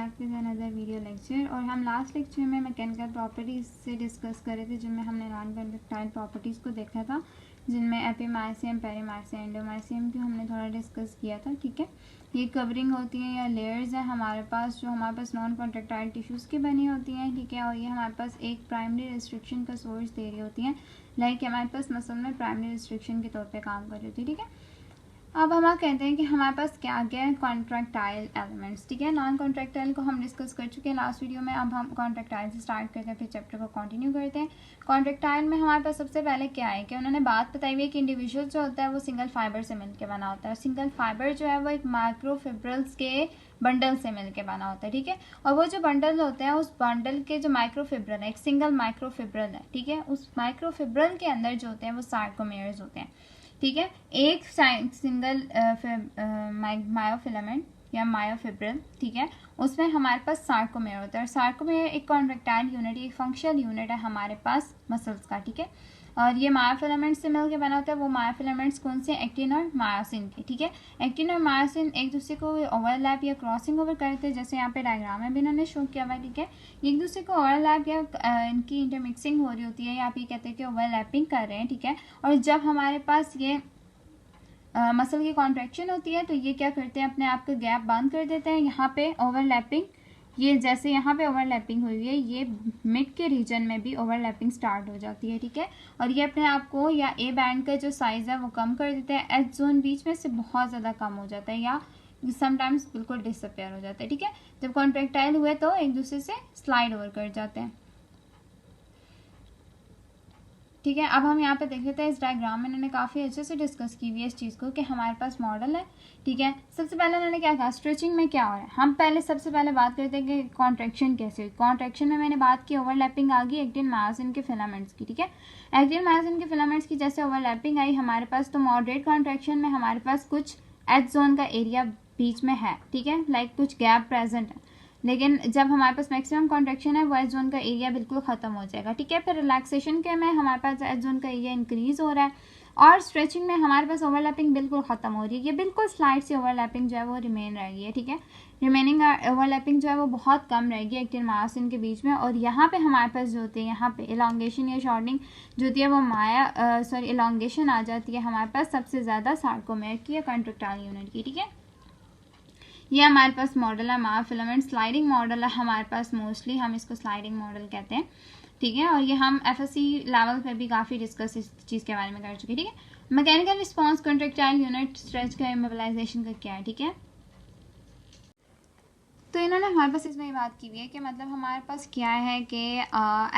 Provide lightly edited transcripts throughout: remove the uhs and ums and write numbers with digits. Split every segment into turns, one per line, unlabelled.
Back with another video lecture. और हम last lecture में मैकेनिकल प्रॉपर्टीज़ से डिस्कस करे थे, जिनमें हमने नॉन कंडक्टाइल प्रॉपर्टीज़ को देखा था, जिनमें एपीमाइसियम, पेरीमाइसियम, एंडोमाइसियम को हमने थोड़ा डिस्कस किया था। ठीक है, ये कवरिंग होती है या लेयर्स है हमारे पास, जो हमारे पास नॉन कंडक्टाइल टिश्यूज़ की बनी होती हैं। ठीक है, और ये हमारे पास एक प्राइमरी रिस्ट्रिक्शन का सोर्स दे रही होती हैं, लाइक हमारे पास मसल में प्राइमरी रिस्ट्रिक्शन के तौर पे काम कर रही होती है। ठीक है, अब हम कहते हैं कि हमारे पास क्या क्या है, कॉन्ट्रैक्टाइल एलिमेंट्स। ठीक है, नॉन कॉन्ट्रैक्टाइल को हम डिस्कस कर चुके हैं लास्ट वीडियो में। अब हम कॉन्ट्रैक्टाइल से स्टार्ट करते हैं, फिर चैप्टर को कंटिन्यू करते हैं। कॉन्ट्रैक्टाइल में हमारे पास सबसे पहले क्या है कि उन्होंने बात बताई हुई है कि इंडिविजुअल जो होता है वो सिंगल फाइबर से मिलकर बना होता है। सिंगल फाइबर जो है वो एक माइक्रोफिब्रल्स के बंडल से मिलकर बना होता है। ठीक है, और वो जो बंडल होते हैं, उस बंडल के जो माइक्रोफिब्रल है, एक सिंगल माइक्रोफिब्रल है। ठीक है, उस माइक्रोफिब्रल के अंदर जो होते हैं वो सार्कोमेयर्स होते हैं। ठीक है, एक सिंगल मायोफिलामेंट या मायोफिब्रिल, ठीक है, उसमें हमारे पास सार्कोमेयर होता है। और सार्कोमेयर एक कॉन्ट्रैक्टाइल यूनिट, एक फंक्शनल यूनिट है हमारे पास मसल्स का। ठीक है, और ये मायोफिलामेंट से मिलकर बना होता है। वो मायोफिलामेंट्स कौन से, एक्टिन और मायोसिन के। ठीक है, एक्टिन और मायोसिन एक दूसरे को ओवरलैप या क्रॉसिंग ओवर करते हैं, जैसे यहाँ पे डायग्राम में भी इन्होंने शो किया हुआ है। ठीक है, एक दूसरे को ओवरलैप या इनकी इंटरमिक्सिंग हो रही होती है, या आप ये कहते हैं कि ओवरलैपिंग कर रहे हैं। ठीक है, और जब हमारे पास ये मसल की कॉन्ट्रैक्शन होती है तो ये क्या करते हैं, अपने आप का गैप बंद कर देते हैं। यहाँ पे ओवरलैपिंग, ये जैसे यहाँ पे ओवरलैपिंग हुई है, ये मिड के रीजन में भी ओवरलैपिंग स्टार्ट हो जाती है। ठीक है, और ये अपने आप को या ए बैंड का जो साइज़ है वो कम कर देते हैं। एच जोन बीच में से बहुत ज़्यादा कम हो जाता है या समटाइम्स बिल्कुल डिसअपेयर हो जाता है। ठीक है, जब कॉन्ट्रैक्टाइल हुए तो एक दूसरे से स्लाइड ओवर कर जाते हैं। ठीक है, अब हम यहाँ पे देख लेते हैं इस डायग्राम में इन्होंने काफ़ी अच्छे से डिस्कस की हुई है इस चीज़ को कि हमारे पास मॉडल है। ठीक है, सबसे पहले उन्होंने क्या कहा, स्ट्रेचिंग में क्या हो रहा है। हम पहले सबसे पहले बात करते हैं कि कॉन्ट्रैक्शन कैसे हुई। कॉन्ट्रैक्शन में मैंने बात की ओवरलैपिंग आ गई एक्टिन मायोसिन के फिलामेंट्स की। ठीक है, एक्टिन मायोसिन के फिलामेंट्स की जैसे ओवरलैपिंग आई हमारे पास, तो मॉडरेट कॉन्ट्रैक्शन में हमारे पास कुछ एच जोन का एरिया बीच में है। ठीक है, लाइक कुछ गैप प्रेजेंट है, लेकिन जब हमारे पास मैक्सिमम कॉन्ट्रैक्शन है वो एच जोन का एरिया बिल्कुल ख़त्म हो जाएगा। ठीक है, फिर रिलैक्सेशन के में हमारे पास एच जोन का एरिया इंक्रीज हो रहा है, और स्ट्रेचिंग में हमारे पास ओवरलैपिंग बिल्कुल ख़त्म हो रही है। ये बिल्कुल स्लाइड सी ओवरलैपिंग जो है वो रिमेन रहेगी है। ठीक है, रिमेनिंग ओवरलैपिंग जो है वो बहुत कम रहेगी एक्टिन मायोसिन के बीच में। और यहाँ पे हमारे पास जो होती है, यहाँ पे इलांगेशन या शॉर्टनिंग जो होती है वो इलांगेशन आ जाती है हमारे पास सबसे ज़्यादा सार्कोमेयर की या कॉन्ट्रैक्टाइल यूनिट की। ठीक है, ये हमारे पास मॉडल है मायोफिलामेंट, स्लाइडिंग मॉडल है हमारे पास, मोस्टली हम इसको स्लाइडिंग मॉडल कहते हैं। ठीक है, और ये हम एफएससी लेवल पर भी काफ़ी डिस्कस इस चीज़ के बारे में कर चुके हैं। ठीक है, mechanical response contractile unit stretch का इमोबिलाइजेशन का क्या है। ठीक है, तो इन्होंने हमारे पास इसमें ये बात की हुई है कि मतलब हमारे पास क्या है कि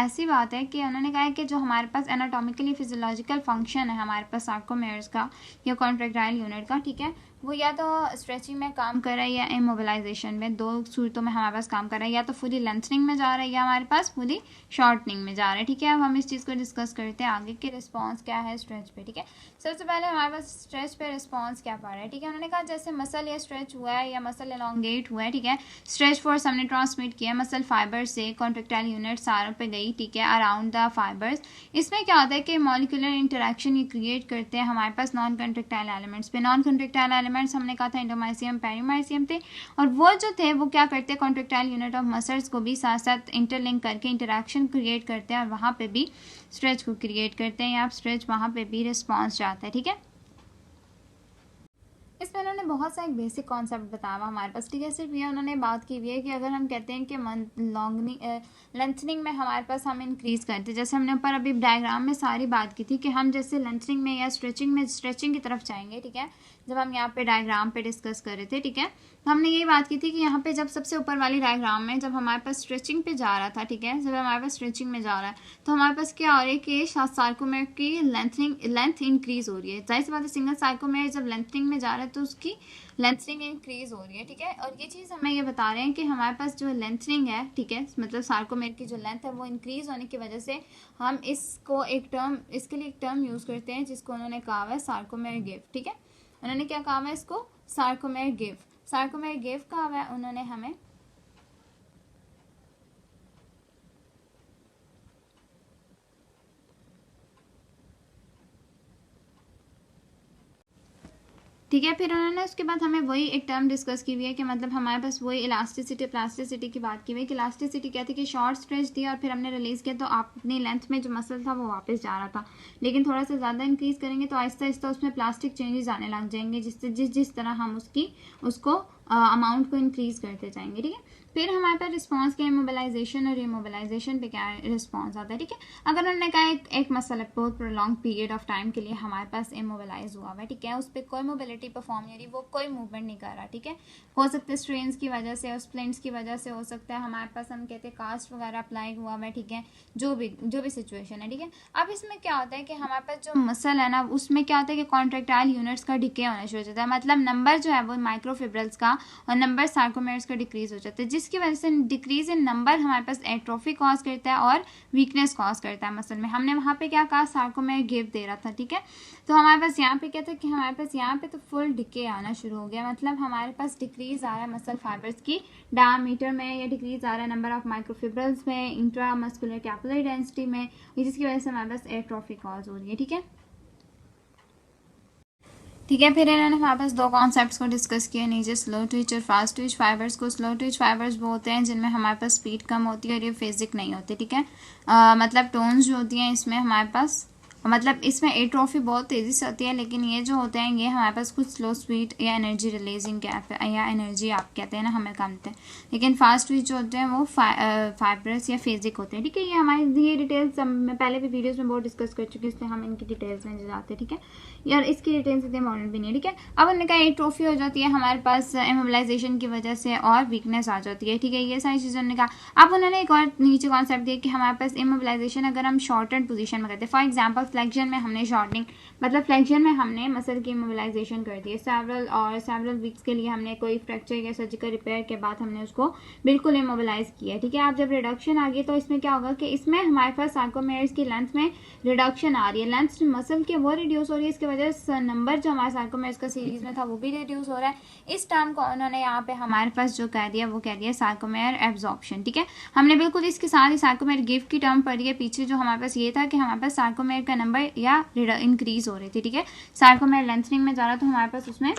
ऐसी बात है कि उन्होंने कहा है कि जो हमारे पास एनाटॉमिकली फिजियोलॉजिकल फंक्शन है हमारे पास सार्कोमेयर्स का या कॉन्ट्रैक्टाइल यूनिट का, ठीक है, वो या तो स्ट्रेचिंग में काम कर रहा है या इमोबिलाइजेशन में, दो सूरतों में हमारे पास काम कर रहा है। या तो फुली लेंथनिंग में जा रहा है या हमारे पास फुली शॉर्टनिंग में जा रहा है। ठीक है, अब हम इस चीज़ को डिस्कस करते हैं आगे कि रिस्पॉन्स क्या है स्ट्रेच पे। ठीक है, सबसे पहले हमारे पास स्ट्रेच पे रिस्पॉन्स क्या पा रहा है। ठीक है, उन्होंने कहा जैसे मसल या स्ट्रेच हुआ है या मसल एलोंगेट हुआ है। ठीक है, स्ट्रेच फोर्स हमने ट्रांसमिट किया मसल फाइबर से कॉन्ट्रैक्टाइल यूनिट सारों पे गई। ठीक है, अराउंड द फाइबर्स। इसमें क्या होता है कि मॉलिक्यूलर इंटरेक्शन ये क्रिएट करते हैं हमारे पास नॉन कॉन्ट्रैक्टाइल एलिमेंट्स पे। नॉन कॉन्ट्रैक्टाइल एलिमेंट्स हमने कहा था एंडोमाइसियम, पेरीमाइसियम थे, और वो जो थे वो क्या करते हैं, कॉन्ट्रैक्टाइल यूनिट ऑफ मसल्स को भी साथ साथ इंटरलिंक करके इंटरेक्शन क्रिएट करते हैं, और वहाँ पे भी स्ट्रेच को क्रिएट करते हैं, या स्ट्रेच वहाँ पे भी रिस्पॉन्स जाता है। ठीक है, इसमें उन्होंने बहुत सा एक बेसिक कॉन्सेप्ट बताया हुआ हमारे पास। ठीक है, सिर्फ ये उन्होंने बात की हुई है कि अगर हम कहते हैं कि लेंथनिंग में हमारे पास हम इंक्रीज़ करते हैं, जैसे हमने ऊपर अभी डायग्राम में सारी बात की थी कि हम जैसे लेंथनिंग में या स्ट्रेचिंग की तरफ जाएंगे। ठीक है, जब हम यहाँ पे डायग्राम पे डिस्कस कर रहे थे, ठीक है, तो हमने यही बात की थी कि यहाँ पे जब सबसे ऊपर वाली डायग्राम में जब हमारे पास स्ट्रेचिंग पे जा रहा था, ठीक है, जब हमारे पास स्ट्रेचिंग में जा रहा है तो हमारे पास क्या हो रहा है कि सार्कोमेयर की लेंथ इंक्रीज हो रही है। जाहिर सी बात है, सिंगल सार्कोमेयर जब लेंथनिंग में जा रहा है तो उसकी लेंथनिंग इंक्रीज हो रही है। ठीक है, और ये चीज़ हमें ये बता रहे हैं कि हमारे पास जो लेंथनिंग है, ठीक है, मतलब सार्कोमेयर की जो लेंथ है वो इंक्रीज होने की वजह से हम इसको एक टर्म, इसके लिए एक टर्म यूज़ करते हैं जिसको उन्होंने कहा है सार्कोमेयर गिव। ठीक है, उन्होंने क्या कहा है इसको, सार्कोमेयर गिव। सार्कोमेयर गिव कहा है उन्होंने हमें। ठीक है। फिर उन्होंने उसके बाद हमें वही एक टर्म डिस्कस की हुई है कि मतलब हमारे पास वही इलास्टिसिटी प्लास्टिसिटी की बात की हुई है कि इलास्टिसिटी क्या थी कि शॉर्ट स्ट्रेच दिया और फिर हमने रिलीज़ किया तो अपनी लेंथ में जो मसल था वो वापस जा रहा था, लेकिन थोड़ा सा ज़्यादा इंक्रीज़ करेंगे तो आहिस्ता आहिस्ता उसमें प्लास्टिक चेंजेस आने लग जाएंगे, जिससे जिस तरह हम उसको अमाउंट को इंक्रीज़ करते जाएंगे। ठीक है। फिर हमारे पास रिस्पॉन्स के इमोबिलाइजेशन और इमोबिलाइजेशन पे क्या रिस्पॉन्स आता है। ठीक है। अगर उन्होंने कहा एक मसल बहुत प्रोलॉन्ग पीरियड ऑफ टाइम के लिए हमारे पास इमोबिलाइज हुआ हुआ है, ठीक है, उस पर कोई मोबिलिटी परफॉर्म नहीं रही, वो कोई मूवमेंट नहीं कर रहा, ठीक है, हो सकता है स्ट्रेन्स की वजह से और स्प्लिंट्स की वजह से, हो सकता है हमारे पास हम कहते हैं कास्ट वगैरह अप्लाई हुआ हुआ है, ठीक है, जो भी सिचुएशन है। ठीक है। अब इसमें क्या होता है कि हमारे पास जो मसल है ना उसमें क्या होता है कि कॉन्ट्रेक्टाइल यूनिट्स का डिके होना शुरू हो जाता है, मतलब नंबर जो है वो माइक्रोफिब्रल्स का और नंबर सार्कोमेयर्स का डिक्रीज हो जाता है, जिसकी वजह से डिक्रीज इन नंबर हमारे पास एट्रोफी कॉज करता है और वीकनेस कॉज करता है मसल में। हमने वहाँ पे क्या कहा, सार्कोमेयर गिव दे रहा था। ठीक है। तो हमारे पास यहाँ पे क्या था कि हमारे पास यहाँ पे तो फुल डिके आना शुरू हो गया, मतलब हमारे पास डिक्रीज आ रहा है मसल फाइबर्स की डायमीटर में, या डिक्रीज आ रहा है नंबर ऑफ माइक्रोफिब्रल्स में, इंट्रा मस्कुलर कैपिलरी डेंसिटी में, जिसकी वजह से हमारे पास एट्रोफी कॉज हो रही है। ठीक है। ठीक है। फिर इन्होंने हमारे पास दो कॉन्सेप्ट्स को डिस्कस किया नीचे, स्लो ट्विच और फास्ट ट्विच फाइबर्स को। स्लो ट्विच फाइबर्स वो होते हैं जिनमें हमारे पास स्पीड कम होती है और ये फेजिक नहीं होती। ठीक है। मतलब टोन्स जो होती हैं इसमें हमारे पास, मतलब इसमें एट्रोफी बहुत तेज़ी से होती है, लेकिन ये जो होते हैं ये हमारे पास कुछ स्लो स्पीड या एनर्जी रिलीजिंग कैप या एनर्जी आप कहते हैं ना, हमें कम होते हैं, लेकिन फास्ट ट्विच जो होते हैं वो फाइबरस या फेजिक होते हैं। ठीक है। ये हमारी ये डिटेल्स मैं पहले भी वीडियोस में बहुत डिस्कस कर चुकी हूँ, इसलिए हम इनकी डिटेल्स में जाते हैं। ठीक है। यार इसकी डिटेल्स इतने इंपॉर्टेंट भी नहीं है। ठीक है। अब उन्होंने कहा एट्रोफी हो जाती है हमारे पास इमोबिलाइजेशन की वजह से और वीकनेस आ जाती है। ठीक है। ये सारी चीज़ें उन्होंने कहा। अब उन्होंने एक और नीचे कॉन्सेप्ट दिया कि हमारे पास इमोबिलाइजेशन अगर हम शॉर्टेड पोजीशन में करते हैं, फॉर एग्जांपल फ्लेक्शन में हमने शॉर्टनिंग, मतलब फ्लेक्शन में हमने मसल की इमोबिलाइजेशन कर दी है सेवरल वीक्स के लिए, हमने कोई फ्रैक्चर या सर्जिकल रिपेयर के बाद हमने उसको बिल्कुल इमोबिलाइज किया। ठीक है। अब जब रिडक्शन आ गई तो इसमें क्या होगा कि इसमें हमारे पास सार्कोमेयर्स की लेंथ में रिडक्शन आ रही है, लेंथ मसल के वो रिड्यूस हो रही है, इसकी वजह से नंबर जो हमारे सार्कोमेयर्स का सीरीज में था वो भी रिड्यूस हो रहा है। इस टर्म को उन्होंने यहाँ पे हमारे पास जो कह दिया वो कह दिया सार्कोमेयर एब्जॉर्प्शन। ठीक है। हमने बिल्कुल इसके साथ ही सार्कोमेयर गिव की टर्म पढ़ी है पीछे, जो हमारे पास ये था कि हमारे पास सार्कोमेयर का नंबर या इंक्रीज हो रही थी। ठीक है। सार्कोमेयर लेंथनिंग में जा रहा तो हमारे पास उसमें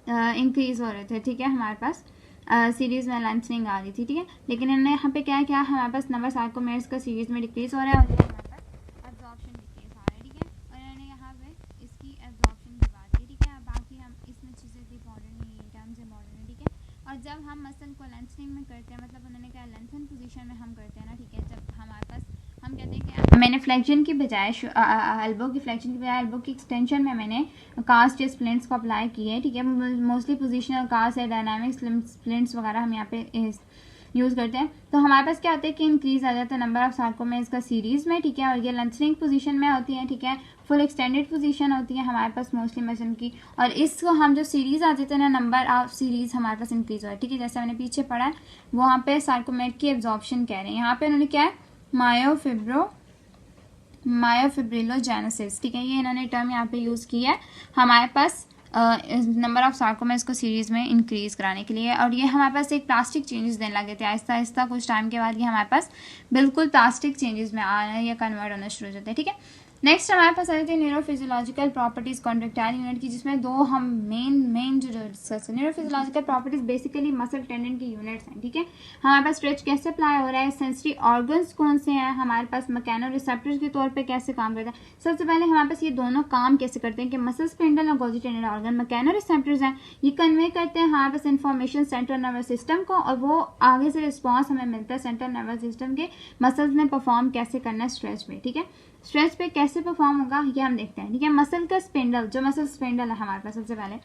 इंक्रीज हो रहे थे। ठीक है। हमारे पास सीरीज में लेंथनिंग आ रही थी। ठीक है। लेकिन इन्होंने यहाँ पे क्या किया, हमारे पास नंबर सार्कोमेयर्स का सीरीज में डिक्रीज हो रहा है और हमारे पास एब्जॉर्प्शन डिक्रीज आ रहा है। ठीक है। और इन्होंने यहाँ पे इसकी एब्जॉर्प्शन की बात की। ठीक है। बाकी हम इसमें चीज़ें इंपॉर्टेंट नहीं है, टर्म्स इंपॉर्टेंट है। ठीक है। और जब हम मसल को लेंथनिंग में करते हैं, मतलब उन्होंने कहा लेंथन पोजीशन में हम करते हैं ना, ठीक है, जब हमारे पास हम कहते हैं कि मैंने फ्लेक्शन की बजाय एल्बो की फ्लेक्शन की बजाय एल्बो की एक्सटेंशन में मैंने कास्ट या स्प्लिंट्स को अप्लाई किए है। ठीक है। मोस्टली पोजिशनल कास्ट या डायनामिक स्प्लिंट्स वगैरह हम यहाँ पे यूज़ करते हैं। तो हमारे पास क्या होता है कि इंक्रीज आ जाता है नंबर ऑफ सार्कोमेयर्स का सीरीज में। ठीक है। और ये लेंथनिंग पोजीशन में होती है। ठीक है। फुल एक्सटेंडेड पोजीशन होती है हमारे पास मोस्टली मसल की, और इसको हम जो सीरीज आ जाते हैं ना, नंबर ऑफ सीरीज हमारे पास इंक्रीज हो रहा है। ठीक है। जैसे मैंने पीछे पढ़ा है वहाँ पे सार्कोमेयर की एब्जॉर्प्शन कह रहे हैं, यहाँ पे उन्होंने क्या है मायोफिब्रिलोजेनेसिस। ठीक है। ये इन्होंने टर्म यहाँ पे यूज़ किया है हमारे पास नंबर ऑफ सार्कोमेयर्स को सीरीज में इंक्रीज कराने के लिए, और ये हमारे पास एक प्लास्टिक चेंजेस देने लगे थे आहिस्ता आहिस्ता, कुछ टाइम के बाद ये हमारे पास बिल्कुल प्लास्टिक चेंजेस में आना या कन्वर्ट होना शुरू हो जाते हैं। ठीक है। नेक्स्ट हमारे पास आ जाती है न्यूरोफिजियोलॉजिकल प्रॉपर्टीज कॉन्ट्रेक्टाइल यूनिट की, जिसमें दो हम मेन जो डिस्कस है। Neurophysiological properties basically muscle tendon की यूनिट्स हैं। ठीक है। हमारे पास स्ट्रेच कैसे अप्लाई हो रहा है, सेंसरी ऑर्गन्स कौन से हैं, हमारे पास मैकेनो रिसेप्टर्स के तौर पे कैसे काम करता है। सबसे पहले हमारे पास ये दोनों काम कैसे करते हैं कि मसल स्पिंडल और Golgi tendon organ mechano receptors हैं, ये कन्वे करते हैं हमारे पास इन्फॉर्मेशन सेंट्रल नर्वस सिस्टम को, और वो आगे से रिस्पॉन्स हमें मिलता है सेंट्रल नर्वस सिस्टम के मसल्स में परफॉर्म कैसे करना है स्ट्रेच में। ठीक है। स्ट्रेच पे कैसे परफॉर्म होगा ये हम देखते हैं। ठीक है। मसल का स्पिंडल, जो मसल स्पिंडल है हमारे पास सबसे पहले,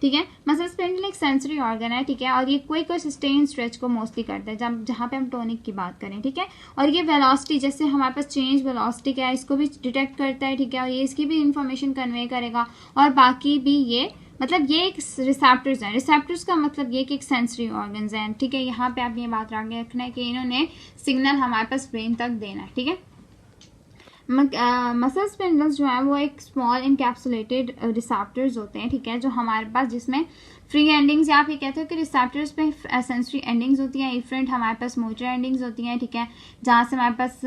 ठीक है, मसल स्पिंडल एक सेंसरी ऑर्गन है। ठीक है। और ये क्विक और सस्टेन स्ट्रेच को मोस्टली करता है जहाँ पे हम टोनिक की बात करें। ठीक है। और ये वेलोसिटी, जैसे हमारे पास चेंज वेलोसिटी क्या है इसको भी डिटेक्ट करता है। ठीक है। और ये इसकी भी इंफॉर्मेशन कन्वे करेगा, और बाकी भी ये मतलब ये एक रिसेप्टर्स हैं। रिसेप्टर्स का मतलब ये कि एक सेंसरी ऑर्गन्स हैं। ठीक है। यहाँ पे आप ये बात आगे रखना है कि इन्होंने सिग्नल हमारे पास ब्रेन तक देना है। ठीक है। मसल स्पिंडल्स जो है वो एक स्मॉल इनकैप्सुलेटेड रिसेप्टर्स होते हैं। ठीक है। जो हमारे पास जिसमें फ्री एंडिंग्स आप ये कहते हो कि रिसेप्टर्स पे सेंसरी एंडिंग्स होती हैं, इफरेंट हमारे पास मोटर एंडिंग्स होती हैं, ठीक है, जहाँ से हमारे पास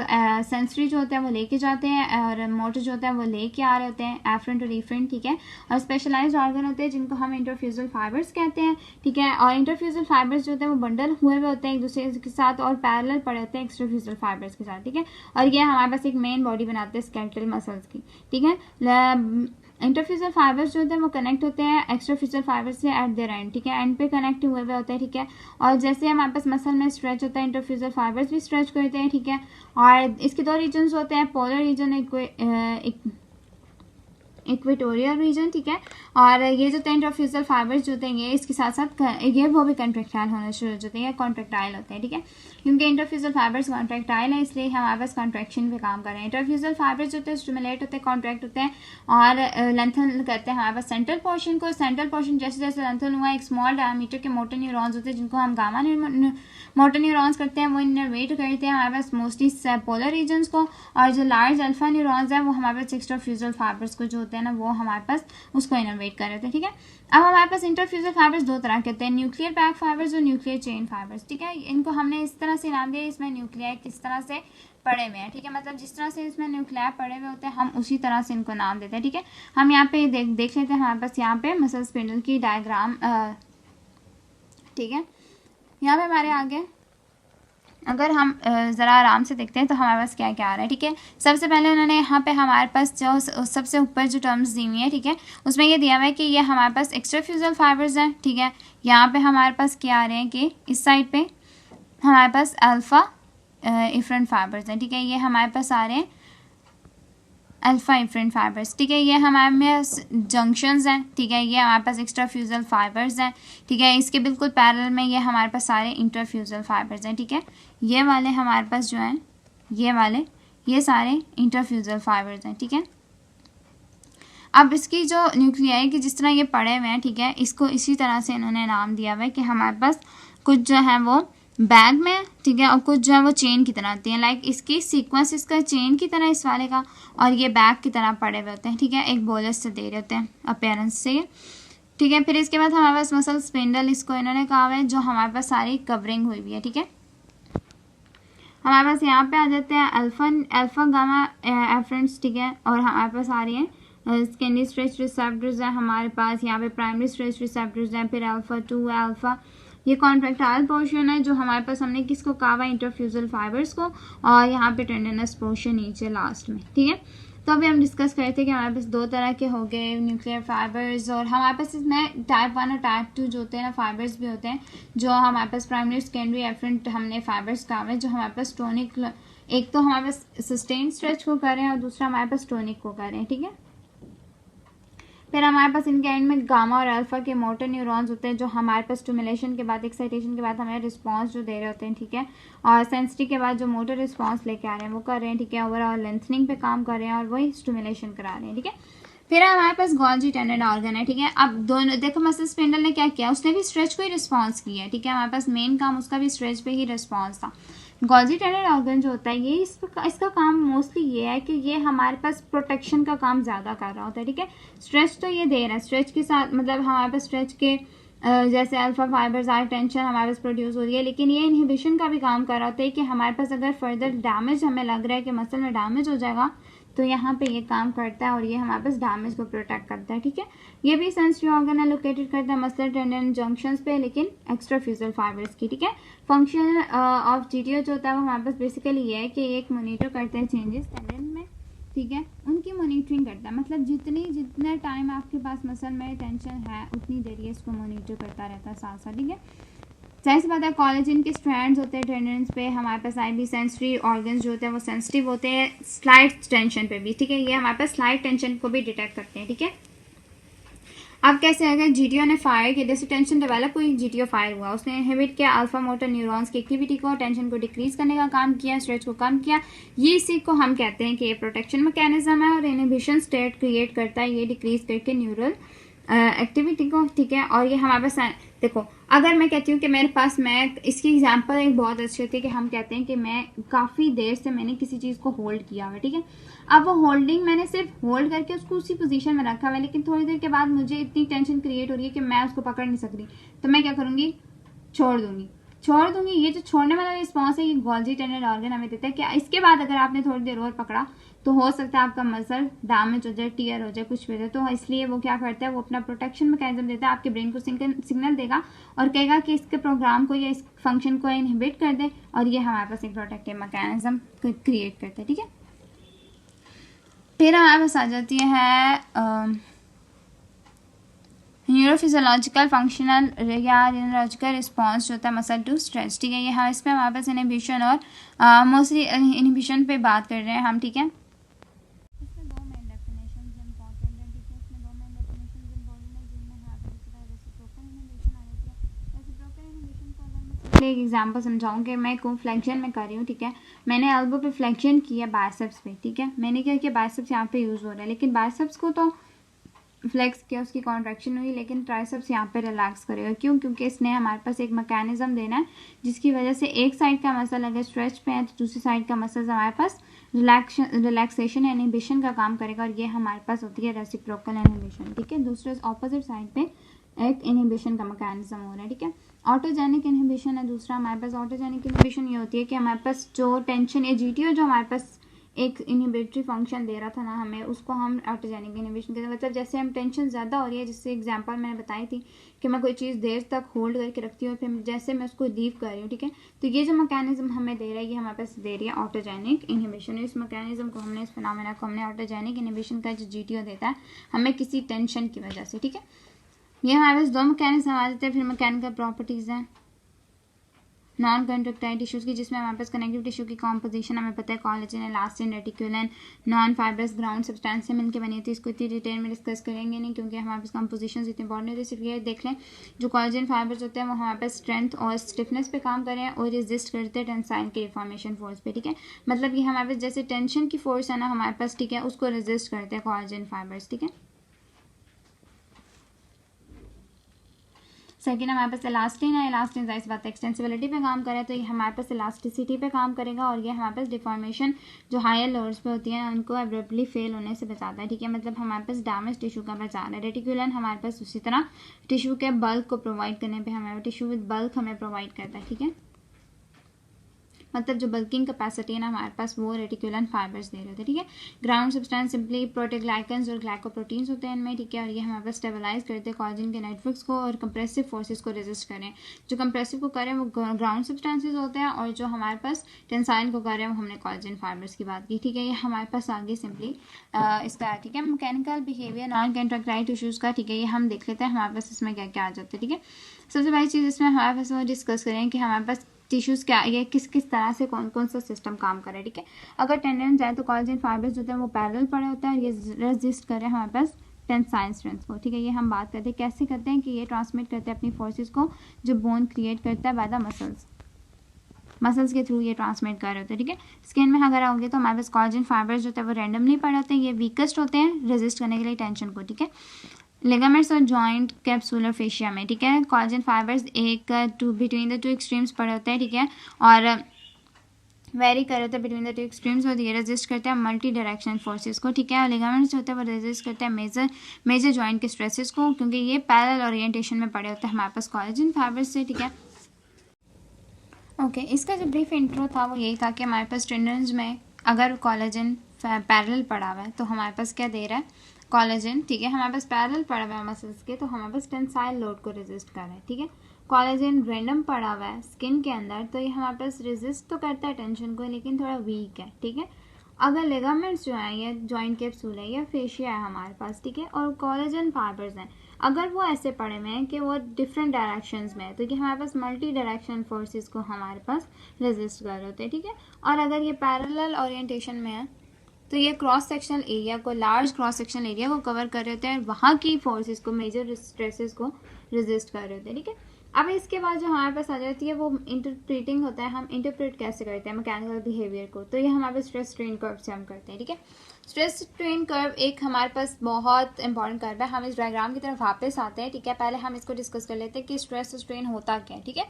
सेंसरी जो होता है वो लेके जाते हैं और मोटर जो होता है वो लेके आ रहे होते हैं, एफरेंट और इफरेंट, ठीक है। और स्पेशलाइज्ड ऑर्गन होते हैं जिनको हम इंटरफ्यूजल फाइबर्स कहते हैं, ठीक है। और इंटरफ्यूजल फाइबर्स जो होते हैं वो बंडल हुए हुए होते हैं एक दूसरे के साथ और पैरेलल पड़े होते हैं एक्स्ट्राफ्यूजल फाइबर्स के साथ, ठीक है। और ये हमारे पास एक मेन बॉडी बनाते हैं स्केलेटल मसल्स की, ठीक है। इंटरफ्यूजल फाइबर्स जो होते हैं वो कनेक्ट होते हैं एक्स्ट्राफ्यूजल फाइबर्स से एट देयर एंड, ठीक है, एंड पे कनेक्ट हुए हुए होते हैं, ठीक है। और जैसे हमारे पास मसल में स्ट्रेच होता है, इंटरफ्यूजल फाइबर्स भी स्ट्रेच करते हैं, ठीक है। और इसके दो रीजन्स होते हैं, पोलर रीजन, इक्वेटोरियल रीजन, ठीक है। और ये जो इंटरफ्यूजल फाइबर्स जो होते हैं ये इसके साथ साथ ये वो भी कॉन्ट्रेक्टाइल होने शुरू हो जाते हैं, कॉन्ट्रेक्टाइल होते हैं, ठीक है। क्योंकि इंटरफ्यूजल फाइबर्स कॉन्ट्रेक्टाइल है इसलिए हमारे पास कॉन्ट्रैक्शन पे काम कर रहे हैं। इंटरफ्यूजल फाइबर्स जो होते हैं स्टिमुलेट होते हैं, कॉन्ट्रैक्ट होते हैं और लेंथन करते हैं हमारे पास सेंट्रल पोर्शन को। सेंट्रल पोर्शन जैसे जैसे लेंथन हुआ, एक स्मॉल डायमीटर के मोटर न्यूरॉन्स होते हैं जिनको हम गामा मोटर न्यूरॉन्स करते हैं, वो इनर्वेट करते हैं हमारे पास मोस्टली पोलर रीजन्स को। और जो लार्ज अल्फा न्यूरॉन्स है वो हमारे पास एक्स्ट्राफ्यूजल फाइबर्स को जो होते हैं ना वो हमारे पास उसको इनर्वेट कर रहे थे, ठीक है। अब हमारे पास इंटरफ्यूजल फाइबर्स दो तरह के होते हैं, न्यूक्लियर बैक फाइबर्स और न्यूक्लियर चेन फाइबर्स, ठीक है। इनको हमने इस तरह से नाम दिया, इसमें न्यूक्लियर किस तरह से पड़े हुए हैं, ठीक है, मतलब जिस तरह से इसमें न्यूक्लियर पड़े हुए होते हैं हम उसी तरह से इनको नाम देते हैं, ठीक है। हम यहाँ पे देख लेते हैं हमारे पास यहाँ पे मसल स्पिंडल की डायग्राम, ठीक है। यहाँ पे हमारे आगे अगर हम ज़रा आराम से देखते हैं तो हमारे पास क्या क्या आ रहा है, ठीक है। सबसे पहले उन्होंने यहाँ पे हमारे पास जो सबसे ऊपर जो टर्म्स दी हुई है, ठीक है, उसमें ये दिया हुआ है कि ये हमारे पास एक्स्ट्राफ्यूजल फाइबर्स हैं, ठीक है। यहाँ पे हमारे पास क्या आ रहे हैं कि इस साइड पे हमारे पास अल्फ़ा इफरेंट फाइबर्स हैं, ठीक है, ये हमारे पास आ रहे हैं अल्फा इफरेंट फाइबर्स, ठीक है। ये हमारे में जंक्शंस हैं, ठीक है, ये हमारे पास एक्स्ट्राफ्यूजल फाइबर्स हैं, ठीक है। इसके बिल्कुल पैरेलल में ये हमारे पास सारे इंटरफ्यूजल फाइबर्स हैं, ठीक है। ये वाले हमारे पास जो हैं ये सारे इंटरफ्यूजल फाइबर्स हैं, ठीक है। अब इसकी जो न्यूक्लियाई की जिस तरह ये पड़े हुए हैं, ठीक है, इसको इसी तरह से इन्होंने नाम दिया हुआ है कि हमारे पास कुछ जो है वो बैग में, ठीक है, और कुछ जो है वो चेन की तरह होती है, लाइक इसकी सीक्वेंस इसका चेन की तरह इस वाले का, और ये बैग की तरह पड़े हुए होते हैं, ठीक है, एक बोलस से दे रहे होते हैं अपेयरेंस से, ठीक है। फिर इसके बाद हमारे पास मसल स्पिंडल, इसको इन्होंने कहा हुआ है जो हमारे पास सारी कवरिंग हुई हुई है, ठीक है। हमारे पास यहाँ पे आ जाते हैं अल्फा गामा एफरेंट्स, ठीक है, और हमारे पास आ रही है सेकेंडरी स्ट्रेच रिसेप्टर्स है हमारे पास, यहाँ पे प्राइमरी स्ट्रेच रिसेप्टर्स हैं, फिर अल्फा 2 है अल्फा, ये कॉन्ट्रैक्टाइल पोर्शन है जो हमारे पास हमने किसको कहा हुआ इंटरफ्यूजल फाइबर्स को, और यहाँ पे टेंडनस पोर्शन नीचे लास्ट में, ठीक है। तो अभी हम डिस्कस करते थे कि हमारे पास दो तरह के हो गए न्यूक्लियर फाइबर्स, और हमारे पास इसमें टाइप 1 और टाइप 2 जो होते हैं ना फाइबर्स भी होते हैं, जो हमारे पास प्राइमरी सेकेंडरी एफरेंट हमने फाइबर्स कहा हुआ है, जो हमारे पास टोनिक, एक तो हमारे पास सस्टेन स्ट्रेच को कर रहे हैं और दूसरा हमारे पास टोनिक को कर रहे हैं, ठीक है। फिर हमारे पास इनके एंड में गामा और अल्फा के मोटर न्यूरॉन्स होते हैं जो हमारे पास स्टिमुलेशन के बाद, एक्साइटेशन के बाद हमें रिस्पांस जो दे रहे होते हैं, ठीक है, और सेंसिटिव के बाद जो मोटर रिस्पांस लेके आ रहे हैं वो कर रहे हैं, ठीक है, ओवरऑल लेंथनिंग पे काम कर रहे हैं और वही स्टिमुलेशन करा रहे हैं, ठीक है। फिर हमारे पास गोल्जी टेंडेड ऑर्गन है, ठीक है। अब दोनों देखो मसल स्पिंडल ने क्या किया, उसने भी स्ट्रेच को ही रिस्पॉन्स किया है, ठीक है, हमारे पास मेन काम उसका भी स्ट्रेच पे ही रिस्पॉन्स था। गोल्जी टेंडेड ऑर्गन जो होता है ये इसका काम मोस्टली ये है कि ये हमारे पास प्रोटेक्शन का काम ज़्यादा कर रहा होता है, ठीक है। स्ट्रेच तो ये दे रहा है, स्ट्रेच के साथ मतलब हमारे पास स्ट्रेच के जैसे अल्फा फाइबर्स आर टेंशन हमारे पास प्रोड्यूस हो रही है, लेकिन ये इनहिबिशन का भी काम कर रहा होता है कि हमारे पास अगर फर्दर डैमेज हमें लग रहा है कि मसल में डैमेज हो जाएगा तो यहाँ पे ये काम करता है और ये हमारे पास डैमेज को प्रोटेक्ट करता है, ठीक है। ये भी सेंसरी ऑर्गन है, लोकेटेड करता है मसलर टेंडन जंक्शंस पे, लेकिन एक्स्ट्राफ्यूजल फाइबर्स की, ठीक है। फंक्शन ऑफ जीटीओ जो होता है वो हमारे पास बेसिकली ये है कि एक मॉनिटर करते हैं चेंजेस टेंडन में, ठीक है, उनकी मॉनिटरिंग करता है, मतलब जितना टाइम आपके पास मसल में टेंशन है उतनी देर ये इसको मॉनिटर करता रहता है साथ साथ, ठीक है। जाहिर सी बात है कॉलेजन के स्ट्रैंड्स होते हैं टेंडन्स पे, हमारे पास आईबी सेंसरी ऑर्गन्स जो होते हैं वो सेंसिटिव होते हैं स्लाइड टेंशन पे भी, ठीक है, ये हमारे पास स्लाइड टेंशन को भी डिटेक्ट करते हैं, ठीक है। अब कैसे अगर जीटीओ ने फायर किया, जैसे टेंशन डेवलप हुई जीटीओ फायर हुआ, उसने इनहिबिट किया अल्फा मोटर न्यूरॉन्स की एक्टिविटी को, टेंशन को डिक्रीज करने का काम किया, स्ट्रेच को कम किया, ये इसी को हम कहते हैं कि ये प्रोटेक्शन मैकेनिज्म है और इनहिबिशन स्टेट क्रिएट करता है ये डिक्रीज करके न्यूरल एक्टिविटी को, ठीक है। और ये हमारे पास देखो अगर मैं कहती हूँ कि मेरे पास, मैं इसकी एग्जांपल एक बहुत अच्छी होती है कि हम कहते हैं कि मैं काफ़ी देर से मैंने किसी चीज़ को होल्ड किया हुआ है, ठीक है। अब वो होल्डिंग मैंने सिर्फ होल्ड करके उसको उसी पोजीशन में रखा हुआ है, लेकिन थोड़ी देर के बाद मुझे इतनी टेंशन क्रिएट हो रही है कि मैं उसको पकड़ नहीं सक रही, तो मैं क्या करूँगी, छोड़ दूंगी। ये जो छोड़ने वाला रिस्पॉन्स है ये गोल्जी टेंडन ऑर्गन हमें देता है कि इसके बाद अगर आपने थोड़ी देर और पकड़ा तो हो सकता है आपका मसल डैमेज हो जाए, टीयर हो जाए, कुछ भी हो जाए। तो इसलिए वो क्या करता है, वो अपना प्रोटेक्शन मैकेनिज्म देता है, आपके ब्रेन को सिग्नल देगा और कहेगा कि इसके प्रोग्राम को या इस फंक्शन को इनहिबिट कर दे, और ये हमारे पास एक प्रोटेक्टिव मैकेनिज्म क्रिएट करता है, ठीक है। फिर हमारे पास आ जाती है न्यूरोफिजियोलॉजिकल फंक्शनल या न्यूरोलॉजिकल रिस्पॉन्स जो होता है मसल टू स्ट्रेस, ठीक है। ये हाँ, इसमें हमारे पास इनहिबिशन और मोस्टली इनहिबिशन पे बात कर रहे हैं हम, ठीक है। इसमें दो मेन डेफिनेशंस इंपॉर्टेंट है, ठीक है। इसमें दो मेन डेफिनेशंस इंपॉर्टेंट है जिनमें हमारे पास रेसिप्रोकल इनहिबिशन आ जाती है। रेसिप्रोकल इनहिबिशन को अगर मैं सिंपली एक एग्जांपल समझाऊं कि मैं को फ्लेक्शन में कर रही हूँ, ठीक है। मैंने एल्बो पे फ्लेक्शन किया बाइसेप्स पे, ठीक है। मैंने क्या किया, बाइसेप्स यहाँ पे यूज हो रहा है, लेकिन बाइसेप्स को तो फ्लेक्स किया, उसकी कॉन्ट्रैक्शन हुई, लेकिन ट्राइसेप्स यहाँ पे रिलैक्स करेगा। क्यों? क्योंकि इसने हमारे पास एक मैकेनिज्म देना है जिसकी वजह से एक साइड का मसल अगर स्ट्रेच पे है तो दूसरी साइड का मसल हमारे पास रिलैक्सेशन इनहिबिशन का काम करेगा, और ये हमारे पास होती है रेसिप्रोकल इनहिबिशन, ठीक है। दूसरे ऑपोजिट साइड पे एक इनहिबिशन का मैकेनिज्म हो रहा है, ठीक है। ऑटोजेनिक इनहिबिशन है दूसरा हमारे पास। ऑटोजेनिक इनहिबिशन ये होती है कि हमारे पास जो टेंशन या जीटीओ जो हमारे पास एक इनहिबिटरी फंक्शन दे रहा था ना हमें, उसको हम ऑटोजेनिक इनहिबिशन कहते हैं। मतलब जैसे हम टेंशन ज़्यादा हो रही है, जिससे एग्जांपल मैंने बताई थी कि मैं कोई चीज़ देर तक होल्ड करके रखती हूँ, फिर जैसे मैं उसको लीव कर रही हूँ, ठीक है। तो ये जो मैकेनिज्म हमें दे रहा है, ये हमारे पास दे रही है ऑटोजेनिक इनहिबिशन। इस मैकेनिज्म को हमने, इस फिनोमेना को हमने ऑटोजेनिक इनहिबिशन का जो जीटीओ देता है हमें किसी टेंशन की वजह से, ठीक है। ये हमारे पास दो मैकेनिज्म आ जाते हैं। फिर मैकेनिकल प्रॉपर्टीज़ हैं नॉन कंडक्टाइल टिश्यूज़ की, जिसमें हमारे पास कनेक्टिव टिश्यू की कॉम्पोजिशन हमें पता है collagen, elastin, reticulin, non fibrous ground substance से मिलकर बनी होती है। इसको इतनी डिटेल में डिस्कस करेंगे नहीं क्योंकि हमारे पास कॉम्पोजिशन इतनी इंपॉर्टेंट होती है। सिर्फ ये देख लें, जो कोलेजन फाइबर्स होते हैं वो हमारे पास स्ट्रेंथ और स्टिफनेस पे काम कर रहे हैं और रेजिस्ट करते हैं टेंसाइल के डिफॉर्मेशन फोर्स पे, ठीक है। मतलब ये हमारे पास जैसे टेंशन की फोर्स है ना हमारे पास, ठीक है, उसको रेजिस्ट करते हैं कोलेजन फाइबर्स, ठीक है। सेकेंड हमारे पास इलास्टिन है। इलास्टिन जाहिर बात है एक्सटेंसिबिलिटी पे काम करे, तो ये हमारे पास इलास्टिसिटी पे काम करेगा, और ये हमारे पास डिफॉर्मेशन जो हायर लोअर्स पे होती है उनको एब्रप्टली फेल होने से बचाता है, ठीक है। मतलब हमारे पास डैमेज टिश्यू का बचा रहा है। रेटिकुलन हमारे पास उसी तरह टिश्यू के बल्क को प्रोवाइड करने पर हमारे टिश्यू विद बल्क हमें प्रोवाइड करता है, ठीक है। मतलब जो बल्किंग कैपेसिटी है ना हमारे पास वो रेटिकुलन फाइबर्स दे रहे होते हैं, ठीक है। ग्राउंड सब्सटेंस सिंपली प्रोटीग्लाइकन्स और ग्लाइकोप्रोटीन्स होते हैं इनमें, ठीक है। और ये हमारे पास स्टेबलाइज करते हैं कोलेजन के नेटवर्क्स को और कंप्रेसिव फोर्सेस को रेजिस्ट करें। जो कंप्रेसिव को करें वो ग्राउंड सब्सटेंसेज होते हैं, और जो हमारे पास टेंसाइल को करें वो हमने कोलेजन फाइबर्स की बात की, ठीक है। ये हमारे पास आगे सिंपली इसका, ठीक है। Mechanical behaviour non contractile tissues का, ठीक है, ये हम देख लेते हैं हमारे पास इसमें क्या क्या आ जाता है, ठीक है। सबसे पहली चीज़ इसमें हमारे पास वो डिस्कस करें कि हमारे पास टिश्यूज़ क्या, ये किस किस तरह से कौन कौन सा सिस्टम काम करे, ठीक है। अगर टेंडेंस जाए तो कोलेजन फाइबर्स जो होते हैं वो पैरेलल पड़े होते हैं, ये रेजिस्ट करें हमारे पास टेंसाइल स्ट्रेंथ को, ठीक है। ये हम बात करते हैं कैसे करते हैं कि ये ट्रांसमिट करते हैं अपनी फोर्सेस को जो बोन क्रिएट करता है बाय द मसल्स के थ्रू ये ट्रांसमिट कर रहे होते हैं, ठीक है। स्किन में अगर आओगे तो हमारे पास कोलेजन फाइबर्स जो होते हैं वो रैंडमली पड़े होते हैं, ये वीकेस्ट होते हैं रेजिस्ट करने के लिए टेंशन को, ठीक है। लिगामेंट्स और जॉइंट कैप्सूलर फेशिया में, ठीक है, कोलेजन फाइबर्स एक बिटवीन द टू एक्सट्रीम्स पड़े होते हैं, ठीक है, और वेरी कर होते हैं बिटवीन द टू एक्सट्रीम्स, और ये रेजिस्ट करते हैं मल्टी डायरेक्शनल फोर्सेस को, ठीक है। और लिगामेंट्स जो होते हैं वो रेजिस्ट करते हैं मेजर जॉइंट के स्ट्रेसेस को, क्योंकि ये पैरेलल ओरिएंटेशन में पड़े होते हैं हमारे पास कोलेजन फाइबर्स से, ठीक है। ओके, इसका जो ब्रीफ इंट्रो था वो यही था कि हमारे पास टेंडन्स में अगर कोलेजन पैरेलल पड़ा हुआ है तो हमारे पास क्या दे रहा है, कोलेजन, ठीक है। हमारे पास पैरेलल पड़ा हुआ है मसल्स के, तो हमारे पास टेंसाइल लोड को रेजिस्ट कर रहा है, ठीक है। कोलेजन रैंडम पड़ा हुआ है स्किन के अंदर, तो ये हमारे पास रेजिस्ट तो करता है टेंशन को, लेकिन थोड़ा वीक है, ठीक है। अगर लिगामेंट्स जो है ये जॉइंट कैप्सूल है या फेशिया है हमारे पास, ठीक है, और कोलेजन फाइबर्स हैं, अगर वो ऐसे पड़े हुए हैं कि वो डिफरेंट डायरेक्शंस में है, तो ये हमारे पास मल्टी डायरेक्शन फोर्सेस को हमारे पास रेजिस्ट कर रहे होते हैं, ठीक है। और अगर ये पैरेलल ओरिएंटेशन में है तो ये क्रॉस सेक्शनल एरिया को, लार्ज क्रॉस सेक्शनल एरिया को कवर कर रहे होते हैं, वहाँ की फोर्सेस को, मेजर स्ट्रेसेस को रेजिस्ट कर रहे होते हैं, ठीक है। अब इसके बाद जो हमारे पास आ जाती है वो इंटरप्रेटिंग होता है, हम इंटरप्रेट कैसे करते हैं मैकेनिकल बिहेवियर को, तो ये हमारे पास स्ट्रेस स्ट्रेन कर्व से हम करते हैं, ठीक है। स्ट्रेस स्ट्रेन कर्व एक हमारे पास बहुत इंपॉर्टेंट कर्व है। हम इस डायग्राम की तरफ वापस आते हैं, ठीक है। पहले हम इसको डिस्कस कर लेते हैं कि स्ट्रेस और स्ट्रेन होता क्या है, ठीक है।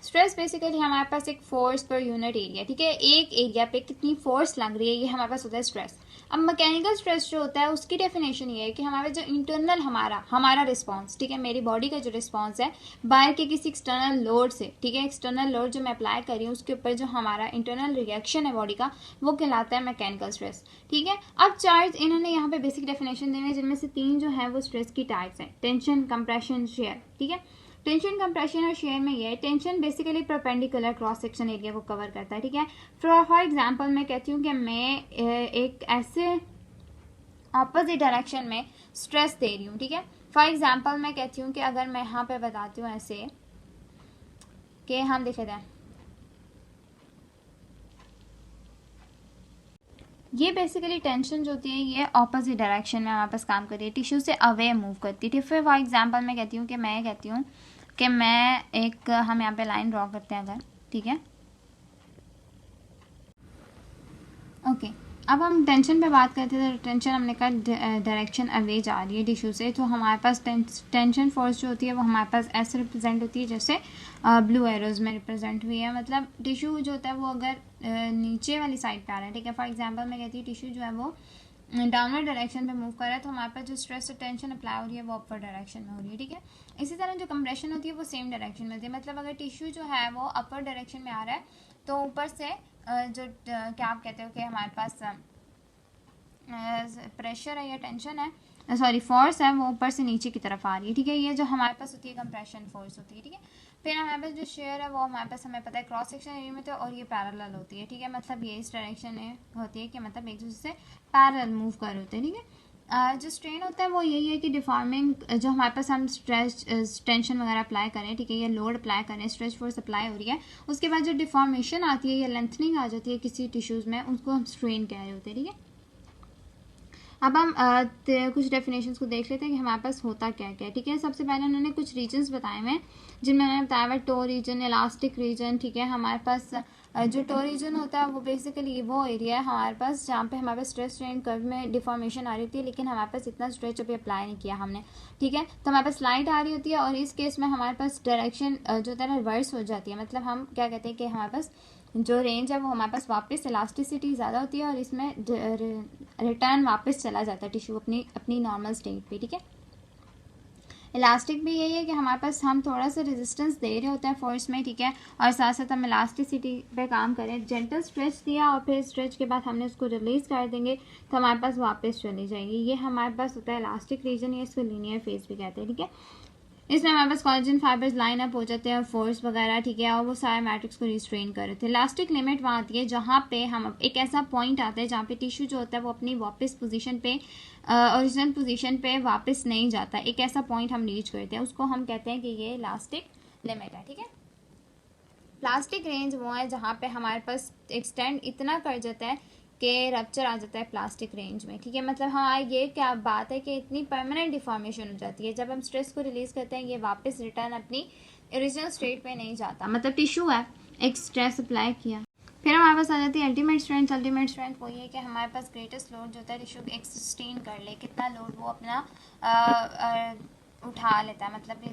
स्ट्रेस बेसिकली हमारे पास एक फोर्स पर यूनिट एरिया, ठीक है, एक एरिया पे कितनी फोर्स लग रही है, ये हमारे पास होता है स्ट्रेस। अब मैकेनिकल स्ट्रेस जो होता है उसकी डेफिनेशन ये है कि हमारा जो इंटरनल हमारा रिस्पॉन्स, ठीक है, मेरी बॉडी का जो रिस्पॉन्स है बाहर के किसी एक्सटर्नल लोड से, ठीक है, एक्सटर्नल लोड जो मैं अप्लाई कर रही हूँ उसके ऊपर जो हमारा इंटरनल रिएक्शन है बॉडी का, वो कहलाता है मैकेनिकल स्ट्रेस, ठीक है। अब चार्ज इन्होंने यहाँ पे बेसिक डेफिनेशन देने जिनमें से 3 जो है वो स्ट्रेस की टाइप्स हैं, टेंशन, कंप्रेशन, शेयर, ठीक है। टेंशन, कंप्रेशन और शेयर में ये tension basically perpendicular cross section area को कवर करता है, ठीक है। फॉर एग्जांपल मैं कहती हूँ कि मैं एक ऐसे ऑपोजिट डायरेक्शन में स्ट्रेस दे रही हूँ, ठीक है। फॉर एग्जांपल मैं कहती हूँ कि अगर मैं यहाँ पे बताती हूँ ऐसे कि हम देख लेते हैं, ये बेसिकली टेंशन जो होती है ये ऑपोजिट डायरेक्शन में हमारे पास काम कर रही है, टिश्यू से अवे मूव करती है। फिर फॉर एग्जांपल मैं कहती हूँ कि मैं एक हम यहाँ पे लाइन ड्रॉ करते हैं अगर, ठीक है, ओके। अब हम टेंशन पे बात करते थे, तो टेंशन हमने कहा डायरेक्शन अवे जा रही है टिश्यू से, तो हमारे पास टेंशन फोर्स जो होती है वो हमारे पास ऐसे रिप्रेजेंट होती है जैसे ब्लू एरोज में रिप्रेजेंट हुई है। मतलब टिश्यू जो होता है वो अगर नीचे वाली साइड पे आ रहा है, ठीक है। फॉर एग्जांपल मैं कहती हूँ टिश्यू जो है वो डाउनवर्ड डायरेक्शन पे मूव कर रहा है, तो हमारे पास जो स्ट्रेस और टेंशन अप्लाई हो रही है वो अपर डायरेक्शन में हो रही है, ठीक है। इसी तरह जो कंप्रेशन होती है वो सेम डायरेक्शन में होती है। मतलब अगर टिश्यू जो है वो अपर डायरेक्शन में आ रहा है तो ऊपर से जो क्या आप कहते हो कि हमारे पास प्रेशर है या टेंशन है, सॉरी फोर्स है, वो ऊपर से नीचे की तरफ आ रही है, ठीक है। ये जो हमारे पास होती है कंप्रेशन फोर्स होती है, ठीक है। फिर हमारे पास जो शेयर है वो हमारे पास हमें पता है क्रॉस सेक्शन एरिया में, तो और ये पैरेलल होती है, ठीक है। मतलब ये इस डायरेक्शन में होती है कि मतलब एक दूसरे से पैरेलल मूव कर होते हैं, ठीक है। जो स्ट्रेन होता है वो यही है कि डिफॉर्मिंग जो हमारे पास हम स्ट्रेस टेंशन वगैरह अप्लाई करें, ठीक है, या लोड अप्लाई करें, स्ट्रेच फोर्स अप्लाई हो रही है, उसके बाद जो डिफॉर्मेशन आती है या लेंथनिंग आ जाती है किसी टिश्यूज़ में, उसको हम स्ट्रेन कह रहे होते हैं, ठीक है। अब हम कुछ डेफिनेशंस को देख लेते हैं कि हमारे पास होता क्या क्या है, ठीक है। सबसे पहले उन्होंने कुछ रीजन्स बताए हुए जिनमें उन्होंने बताया हुआ टो रीजन, इलास्टिक रीजन, ठीक है। हमारे पास जो टो रीजन होता है वो बेसिकली वो एरिया है हमारे पास जहाँ पे हमारे पास स्ट्रेस स्ट्रेन कर्व में डिफॉर्मेशन आ रही थी, लेकिन हमारे पास इतना स्ट्रेच अभी अप्लाई नहीं किया हमने, ठीक है। तो हमारे पास लाइट आ रही होती है और इस केस में हमारे पास डायरेक्शन जो होता है रिवर्स हो जाती है। मतलब हम क्या कहते हैं कि हमारे पास जो रेंज है वो हमारे पास वापस इलास्टिसिटी ज़्यादा होती है और इसमें रिटर्न वापस चला जाता है टिश्यू अपनी नॉर्मल स्टेट पे, ठीक है। इलास्टिक भी यही है कि हमारे पास हम थोड़ा सा रेजिस्टेंस दे रहे होते हैं फोर्स में, ठीक है, और साथ साथ हम इलास्टिसिटी पे काम करें, जेंटल स्ट्रेच दिया और फिर स्ट्रेच के बाद हमने उसको रिलीज कर देंगे तो हमारे पास वापस चली जाएगी। ये हमारे पास होता है इलास्टिक रीजन, या इसको लीनियर फेज भी कहते हैं, ठीक है। इसमें हमारे पास कोलेजन फाइबर्स लाइन अप हो जाते हैं और फोर्स वगैरह, ठीक है, और वो सारे मैट्रिक्स को रिस्ट्रेन कर रहे थे। इलास्टिक लिमिट वहाँ आती है जहाँ पे हम एक ऐसा पॉइंट आता है जहाँ पे टिश्यू जो होता है वो अपनी वापस पोजीशन पे ओरिजिनल पोजीशन पे वापस नहीं जाता, एक ऐसा पॉइंट हम रीच करते हैं, उसको हम कहते हैं कि ये इलास्टिक लिमिट है, ठीक है। प्लास्टिक रेंज वो है जहाँ पे हमारे पास एक्सटेंड इतना कर जाता है कि रप्चर आ जाता है प्लास्टिक रेंज में, ठीक है। मतलब हाँ ये क्या बात है कि इतनी परमानेंट डिफॉर्मेशन हो जाती है, जब हम स्ट्रेस को रिलीज करते हैं ये वापस रिटर्न अपनी ओरिजिनल स्टेट पे नहीं जाता। मतलब टिश्यू है, एक स्ट्रेस अप्लाई किया, फिर हमारे पास आ जाती है अल्टीमेट स्ट्रेंथ। अल्टीमेट स्ट्रेंथ वही है कि हमारे पास ग्रेटेस्ट लोड जो होता है टिश्यू एक सस्टेन कर ले, कितना लोड वो अपना उठा लेता है। मतलब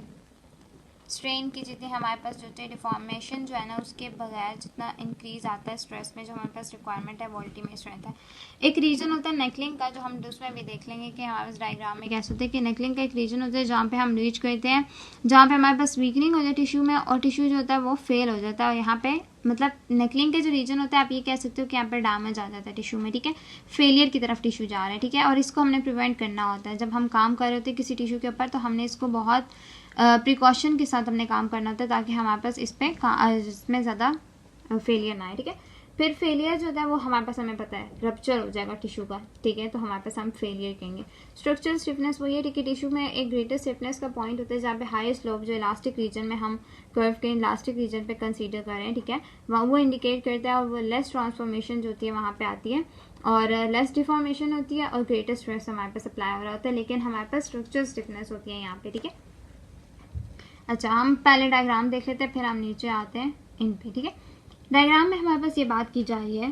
स्ट्रेन की जितनी हमारे पास जो है डिफॉर्मेशन जो है ना उसके बगैर जितना इंक्रीज आता है स्ट्रेस में, जो हमारे पास रिक्वायरमेंट है वो अल्टीमेट स्ट्रेंथ है। एक रीजन होता है नेकलिंग का, जो हम उसमें भी देख लेंगे कि हमारे पास डायग्राम में कैसे होता है कि नेकलिंग का एक रीजन होता है जहाँ पे हम रीच करते हैं, जहाँ पे हमारे पास वीकनिंग हो जाए टिश्यू में और टिश्यू जो होता है वो फेल हो जाता है। और यहाँ पे मतलब नेकलिंग का जो रीजन होता है आप ये कह सकते हो कि यहाँ पर डैमेज आ जाता है टिश्यू में, ठीक है, फेलियर की तरफ टिश्यू जा रहा है, ठीक है। और इसको हमने प्रिवेंट करना होता है, जब हम काम कर रहे होते हैं किसी टिश्यू के ऊपर तो हमने इसको बहुत प्रिकॉशन के साथ हमने काम करना होता है ताकि हमारे पास इसमें ज़्यादा फेलियर ना आए, ठीक है। फिर फेलियर जो होता है वो हमारे पास हमें पता है रप्चर हो जाएगा टिश्यू का, ठीक है, तो हमारे पास हम फेलियर कहेंगे। स्ट्रक्चरल स्टिफनेस वही है, ठीक है, टिश्यू में एक ग्रेटर स्टिफनेस का पॉइंट होता है जहाँ पे हाईएस्ट लोब जो इलास्टिक रीजन में हम कर्व के इलास्टिक रीजन पे कंसीडर कर रहे हैं, ठीक है, वो इंडिकेट करता है और वो लेस ट्रांसफॉर्मेशन जो होती है वहाँ पे आती है और लेस डिफॉर्मेशन होती है और ग्रेटर स्ट्रेस हमारे पास अप्लाई हो रहा होता है, लेकिन हमारे पास स्ट्रक्चरल स्टिफनेस होती है यहाँ पे, ठीक है। अच्छा, हम पहले डायग्राम देख लेते हैं, फिर हम नीचे आते हैं इन पे, ठीक है। डायग्राम में हमारे पास ये बात की जा रही है,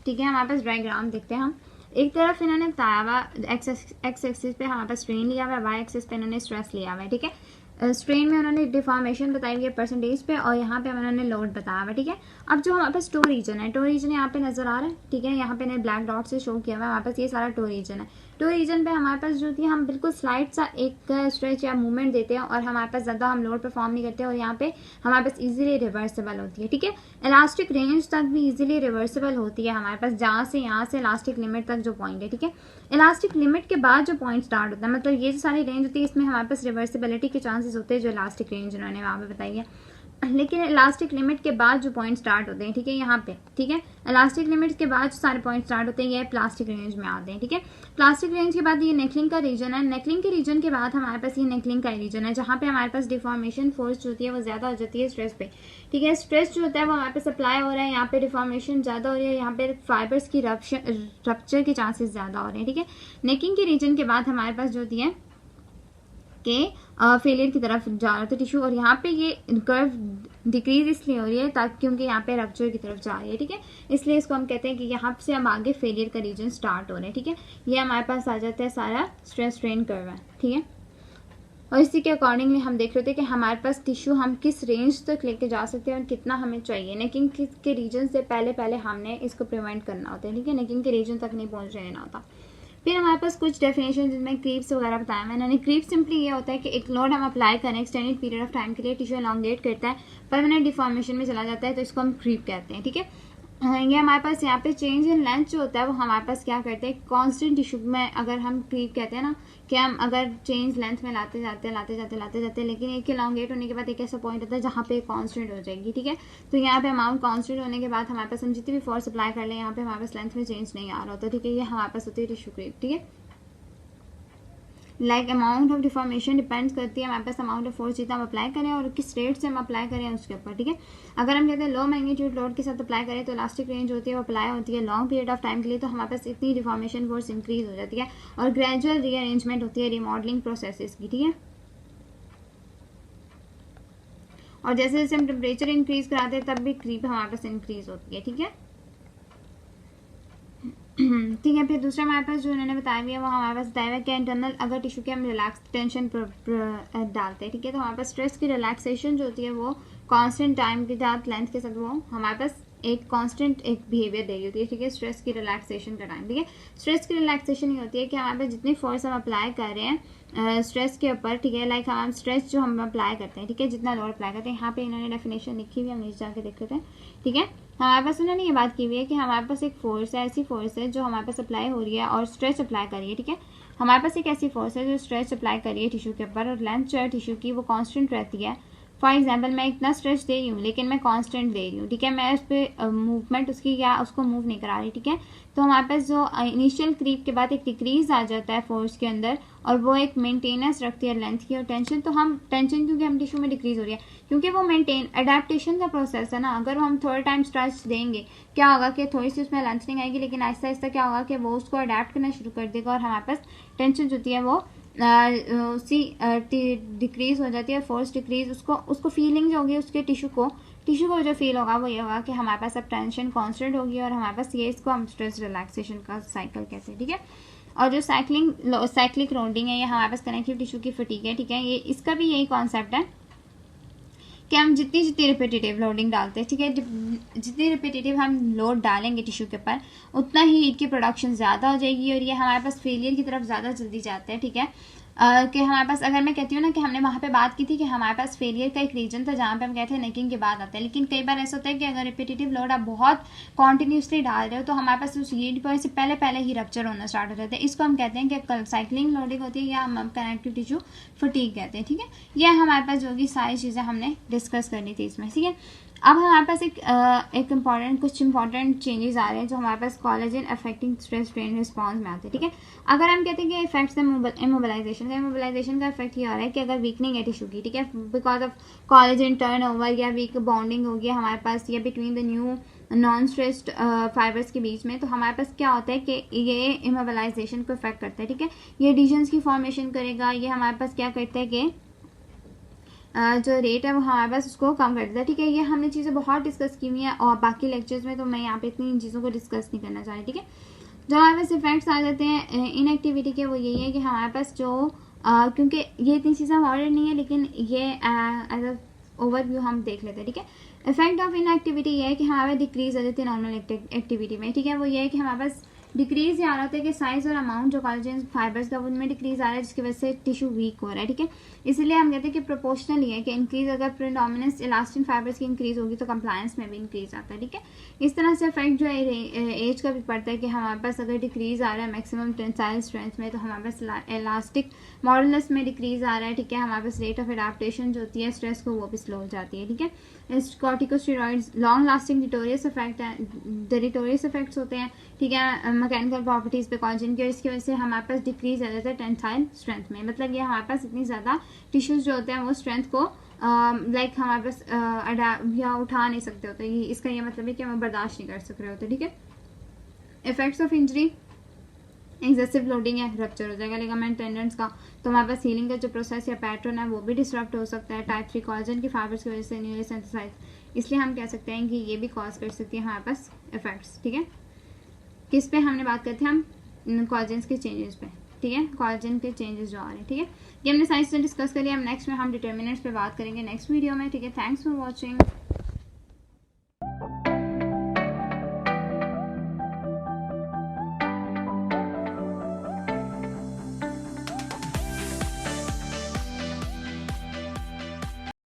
ठीक है। हमारे पास डायग्राम देखते हैं हम। एक तरफ इन्होंने बताया हुआ एक्स एक्सिस पे हमारे पास स्ट्रेन लिया हुआ है, वाई एक्सिस पे इन्होंने स्ट्रेस लिया हुआ है, ठीक है। स्ट्रेन में उन्होंने डिफॉर्मेशन बताई हुई है परसेंटेज पे, और यहाँ पे उन्होंने लोड बताया हुआ है, ठीक है। अब जो हमारे पास टो रीजन है, टो रीजन यहाँ पे नजर आ रहा है, ठीक है। यहाँ पे ने ब्लैक डॉट से शो किया हुआ है, हमारे पास ये सारा टो रीजन है। टो रीजन पे हमारे पास जो थी, हम बिल्कुल स्लाइड सा एक स्ट्रेच या मूवमेंट देते हैं, और हमारे पास ज़्यादा हम लोड परफॉर्म नहीं करते, और यहाँ पे हमारे पास इजीली रिवर्सिबल होती है, ठीक है। इलास्टिक रेंज तक भी इजीली रिवर्सिबल होती है हमारे पास, जहाँ से यहाँ से इलास्टिक लिमिट तक जो पॉइंट है, ठीक है। इलास्टिक लिमिट के बाद जो पॉइंट स्टार्ट होता है, मतलब ये जो सारी रेंज होती है, इसमें हमारे पास रिवर्सिबिलिटी के चांसेस होते हैं, जो इलास्टिक रेंज उन्होंने वहाँ पे बताई है। लेकिन इलास्टिक लिमिट के बाद जो पॉइंट स्टार्ट होते हैं, ठीक है, यहाँ पे, ठीक है, इलास्टिक लिमिट के बाद जो सारे पॉइंट स्टार्ट होते हैं, ये प्लास्टिक रेंज में आते हैं, ठीक है। प्लास्टिक रेंज के बाद ये नेकलिंग का रीजन है। नेकलिंग के रीजन के बाद हमारे पास ये नेकलिंग का रीजन है, जहाँ पे हमारे पास डिफॉर्मेशन फोर्स जो होती है वो ज़्यादा हो जाती है स्ट्रेस पे, ठीक है। स्ट्रेस जो होता है वो हमारे पास अप्लाई हो रहा है, यहाँ पे डिफॉर्मेशन ज़्यादा हो रही है, यहाँ पे फाइबर्स की रप्चर के चांसेस ज़्यादा हो रहे हैं, ठीक है। नेकिंग के रीजन के बाद हमारे पास जो होती है के फेलियर की तरफ जा रहा था टिश्यू, और यहाँ पे ये कर्व डिक्रीज इसलिए हो रही है ताकि क्योंकि यहाँ पे रप्चर की तरफ जा रही है, ठीक है। इसलिए इसको हम कहते हैं कि यहाँ से हम आगे फेलियर का रीजन स्टार्ट हो रहे हैं, ठीक है। ये हमारे पास आ जाता है सारा स्ट्रेस स्ट्रेन कर्व है, ठीक है। और इसी के अकॉर्डिंगली हम देख रहे थे कि हमारे पास टिश्यू हम किस रेंज तक लेके जा सकते हैं और कितना हमें चाहिए। नेकिंग के रीजन से पहले हमने इसको प्रिवेंट करना होता है, ठीक है। नेकिंग के रीजन तक नहीं पहुँच देना होता। फिर हमारे पास कुछ डेफिनेशन जिनमें क्रीप्स वगैरह बताया मैंने। क्रीप सिंपली ये होता है कि एक लोड हम अप्लाई करें एक्सटेंडेड पीरियड ऑफ टाइम के लिए, टिश्यू एलोंगेट करता है, परमानेंट डिफॉर्मेशन में चला जाता है, तो इसको हम क्रीप कहते हैं, ठीक है। ये हमारे पास यहाँ पे चेंज इन लेंथ जो होता है वो हमारे पास क्या करते हैं, कांस्टेंट टिश्यू में अगर हम क्रीप कहते हैं ना, कि हम अगर चेंज लेंथ में लाते जाते, लेकिन एक एलोंगेट होने के बाद एक ऐसा पॉइंट होता है जहाँ पे कांस्टेंट हो जाएगी, ठीक है। तो यहाँ पे अमाउंट कांस्टेंट होने के बाद हमारे पास हम जितनी भी फोर्स अप्लाई कर लें, यहाँ पे हमारे पास लेंथ में चेंज नहीं आ रहा होता, ठीक है। ये हमारे पास होती है टिश्यू क्रीप, ठीक है। Like amount of deformation depends करती है हमारे पास अमाउंट ऑफ फोर्स जितना हम अप्लाई करें और किस रेट से हम अप्लाई करें उसके ऊपर, ठीक है। अगर हम कहते हैं लो मैग्नीट्यूड लोड के साथ अप्लाई करें तो इलास्टिक रेंज होती है वो अप्लाई होती है लॉन्ग पीरियड ऑफ टाइम के लिए, तो हमारे पास इतनी डिफॉर्मेशन फोर्स इंक्रीज हो जाती है और ग्रेजुअल रीअरेंजमेंट होती है रिमॉडलिंग प्रोसेसेस की, ठीक है। और जैसे जैसे हम टेम्परेचर इंक्रीज कराते हैं तब भी क्रीप हमारे पास इंक्रीज होती है, ठीक है। ठीक है। फिर दूसरा हमारे पास जो उन्होंने बताया हुआ है वो हमारे पास बताया हुआ है कि इंटरनल अगर टिश्यू के हम रिलैक्स टेंशन डालते हैं, ठीक है, तो हमारे पास स्ट्रेस की रिलैक्सेशन जो होती है वो कांस्टेंट टाइम के साथ लेंथ के साथ वो हमारे पास एक कांस्टेंट एक बिहेवियर दे रही होती है, ठीक है, स्ट्रेस की रिलैक्सेशन का टाइम, ठीक है। स्ट्रेस की रिलैक्सेशन ये होती है कि हमारे पास जितनी फोर्स हम अप्लाई कर रहे हैं स्ट्रेस के ऊपर, ठीक है, लाइक हम स्ट्रेस जो हम अप्लाई करते हैं, ठीक है, जितना लोड अप्लाई करते हैं, यहाँ पे इन्होंने डेफिनेशन लिखी हुई है, हम नीचे जाके देख लेते हैं, ठीक है। हमारे पास उन्होंने ये बात की हुई है कि हमारे पास एक फोर्स है, ऐसी फोर्स है जो हमारे पास अप्लाई हो रही है और स्ट्रेच अप्लाई कर रही है, ठीक है। हमारे पास एक ऐसी फोर्स है जो स्ट्रेच अप्लाई कर रही है टिश्यू के ऊपर और लेंथ जो है टिश्यू की वो कांस्टेंट रहती है। फॉर एग्जांपल मैं इतना स्ट्रेच दे रही हूँ लेकिन मैं कांस्टेंट दे रही हूँ, ठीक है, मैं उस पर मूवमेंट उसकी या उसको मूव नहीं करा रही, ठीक है। तो हमारे पास जो इनिशियल क्रीप के बाद एक डिक्रीज आ जाता है फोर्स के अंदर और वो एक मेंटेनेंस रखती है लेंथ की और टेंशन, तो हम टेंशन क्योंकि हम टिश्यू में डिक्रीज हो रही है क्योंकि वो मेंटेन एडेप्टेशन का प्रोसेस है ना। अगर हम थोड़ा टाइम स्ट्रेच देंगे क्या होगा कि थोड़ी सी उसमें लेंथ नहीं आएगी, लेकिन आहिस्ता आहिस्ता क्या होगा कि वो उसको अडेप्ट करना शुरू कर देगा और हमारे पास टेंशन जो होती है वो उसी डिक्रीज हो जाती है, फोर्स डिक्रीज, उसको फीलिंग जो होगी उसके टिश्यू को जो फील होगा वो ये होगा कि हमारे पास अब टेंशन कांस्टेंट होगी और हमारे पास ये इसको हम स्ट्रेस रिलैक्सेशन का साइकिल कहते हैं, ठीक है। और जो साइक्लिक लोडिंग है ये हमारे पास कनेक्टिव टिश्यू की फटीग है, ठीक है, ये इसका भी यही कॉन्सेप्ट है कि हम जितनी रिपीटेटिव लोडिंग डालते हैं, ठीक है, जितनी रिपीटेटिव हम लोड डालेंगे टिश्यू के ऊपर उतना ही हीट की प्रोडक्शन ज़्यादा हो जाएगी और ये हमारे पास फेलियर की तरफ ज़्यादा जल्दी जाते हैं, ठीक है। कि हमारे पास अगर मैं कहती हूँ ना कि हमने वहाँ पे बात की थी कि हमारे पास फेलियर का एक रीजन था जहाँ पे हम कहते हैं नेकिंग के बाद आता है, लेकिन कई बार ऐसा होता है कि अगर रिपीटेटिव लोड आप बहुत कॉन्टिन्यूसली डाल रहे हो तो हमारे पास उस हीट पॉइंट से पहले ही रप्चर होना स्टार्ट हो जाता है। इसको हम कहते हैं कि साइक्लिंग लोडिंग होती है या हम कनेक्टिव टिश्यू फटीग कहते हैं, ठीक है। यह हमारे पास जो भी सारी चीज़ें हमने डिस्कस करनी थी इसमें, ठीक है। अब हमारे पास कुछ इंपॉर्टेंट चेंजेस आ रहे हैं जो हमारे पास collagen affecting stress strain response में आते हैं, ठीक है। अगर हम कहते हैं कि इफेक्ट्स इमोबिलाइजेशन का इफेक्ट ये आ रहा है कि अगर वीकनिंग है टिश्यू की, ठीक है, बिकॉज ऑफ कोलेजन टर्नओवर या वीक बॉन्डिंग हो गया हमारे पास या between the new non stressed fibres के बीच में, तो हमारे पास क्या होता है कि ये इमोबिलाइजेशन को इफेक्ट करता है, ठीक है। ये एडिशंस की फॉर्मेशन करेगा, ये हमारे पास क्या करता है कि जो रेट है वो हमारे पास उसको कम कर देता है, ठीक है। ये हमने चीज़ें बहुत डिस्कस की हुई हैं और बाकी लेक्चर्स में तो मैं यहाँ पे इतनी इन चीज़ों को डिस्कस नहीं करना चाह रही, ठीक है। जो हमारे पास इफेक्ट्स आ जाते हैं इनएक्टिविटी के, वो यही है कि हमारे पास जो क्योंकि ये इतनी चीज़ें ऑर्डर नहीं है, लेकिन ये एज अ ओवरव्यू हम देख लेते हैं, ठीक है। इफेक्ट ऑफ इनएक्टिविटी ये है कि हमारे डिक्रीज हो जाती है नॉर्मल एक्टिविटी में, ठीक है। वो ये है कि हमारे पास डिक्रीज ये आ रहा होता है कि साइज और अमाउंट जो कोलेजन फाइबर्स का उनमें डिक्रीज आ रहा है, जिसकी वजह से टिश्यू वीक हो रहा है, ठीक है। इसलिए हम कहते हैं कि प्रोपोर्शनल है कि इंक्रीज अगर प्रेडोमिनेंस इलास्टिन फाइबर्स की इंक्रीज होगी तो कंप्लायंस में भी इंक्रीज आता है, ठीक है। इस तरह से इफेक्ट जो है एज का भी पड़ता है कि हमारे पास अगर डिक्रीज आ रहा है मैक्सिमम टेंसाइल स्ट्रेंथ में, तो हमारे पास इलास्टिक मॉडुलस में डिक्रीज आ रहा है, ठीक है। हमारे पास रेट ऑफ एडाप्टेशन जो होती है स्ट्रेस को वो भी स्लो हो जाती है, ठीक है। कॉर्टिकोस्टेरॉइड्स लॉन्ग लास्टिंग डिटोरियस इफेक्ट है, डिटोरियस इफेक्ट्स होते हैं, ठीक है, मैकेनिकल प्रॉपर्टीज पे कोलेजन की, और इसकी वजह से हमारे पास डिक्रीज आ जाता है टेंसाइल स्ट्रेंथ में। मतलब ये हमारे पास इतनी ज़्यादा टिश्यूज जो होते हैं वो स्ट्रेंथ को लाइक हमारे पास या उठा नहीं सकते होते, इसका ये मतलब है कि हम बर्दाश्त नहीं कर सक रहे होते, ठीक है। Effects of injury, excessive loading है, रप्चर हो जाएगा लिगामेंट टेंडेंट्स का, तो हमारे पास हीलिंग का जो प्रोसेस या पैटर्न है वो भी डिस्टर्ब हो सकता है। टाइप 3 कोलेजन की फाइबर्स की वजह से न्यूली सिंथेसाइज, इसलिए हम कह सकते हैं कि ये भी कॉज कर सकती है हमारे पास इफेक्ट्स, ठीक है। किस पे हमने बात करते हैं हम कोलेजन के चेंजेस पे, ठीक है, कोलेजन के चेंजेस जो आ रहे हैं, ठीक है। ये हमने साइंस से डिस्कस कर लिया। हम नेक्स्ट में हम डिटर्मिनेंट्स पे बात करेंगे नेक्स्ट वीडियो में, ठीक है। Thanks for watching.